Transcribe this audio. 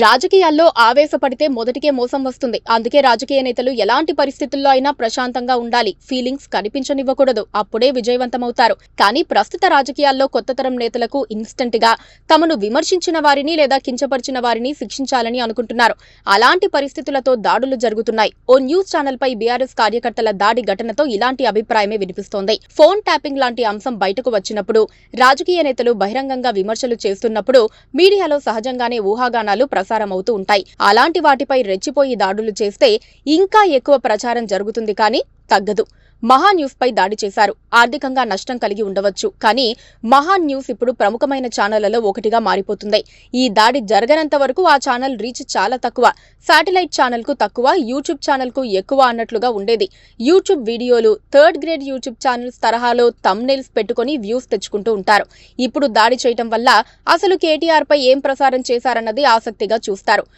రాజకీయాల్లో ఆవేశపడితే మొదటికే మోసం వస్తుంది. అందుకే రాజకీయ నేతలు ఎలాంటి పరిస్థితుల్లో అయినా ప్రశాంతంగా ఉండాలి. ఫీలింగ్స్ కనిపించనివ్వకూడదు. అప్పుడే విజయవంతమవుతారు. కానీ ప్రస్తుత రాజకీయాల్లో కొత్త తరం నేతలకు ఇన్స్టంట్ గా తమను విమర్శించిన వారిని లేదా కించపరిచిన వారిని శిక్షించాలని అనుకుంటున్నారు. అలాంటి పరిస్థితులతో దాడులు జరుగుతున్నాయి. ఓ న్యూస్ ఛానల్ పై బీఆర్ఎస్ కార్యకర్తల దాడి ఘటనతో ఇలాంటి అభిప్రాయమే వినిపిస్తోంది. ఫోన్ ట్యాపింగ్ లాంటి అంశం బయటకు వచ్చినప్పుడు, రాజకీయ నేతలు బహిరంగంగా విమర్శలు చేస్తున్నప్పుడు మీడియాలో సహజంగానే ఊహాగానాలు ప్రసారమవుతూ ఉంటాయి. అలాంటి వాటిపై రెచ్చిపోయి దాడులు చేస్తే ఇంకా ఎక్కువ ప్రచారం జరుగుతుంది, కానీ తగ్గదు. మహాన్ న్యూస్ పై దాడి చేశారు. ఆర్థికంగా నష్టం కలిగి ఉండవచ్చు, కానీ మహాన్ న్యూస్ ఇప్పుడు ప్రముఖమైన ఛానళ్లలో ఒకటిగా మారిపోతుంది. ఈ దాడి జరగనంత వరకు ఆ ఛానల్ రీచ్ చాలా తక్కువ. శాటిలైట్ ఛానల్ కు తక్కువ, యూట్యూబ్ ఛానల్ కు ఎక్కువ అన్నట్లుగా ఉండేది. యూట్యూబ్ వీడియోలు థర్డ్ గ్రేడ్ యూట్యూబ్ ఛానల్స్ తరహాలో థంబ్నెయిల్స్ పెట్టుకుని వ్యూస్ తెచ్చుకుంటూ ఉంటారు. ఇప్పుడు దాడి చేయటం వల్ల అసలు కేటీఆర్ పై ఏం ప్రసారం చేశారన్నది ఆసక్తిగా చూస్తారు.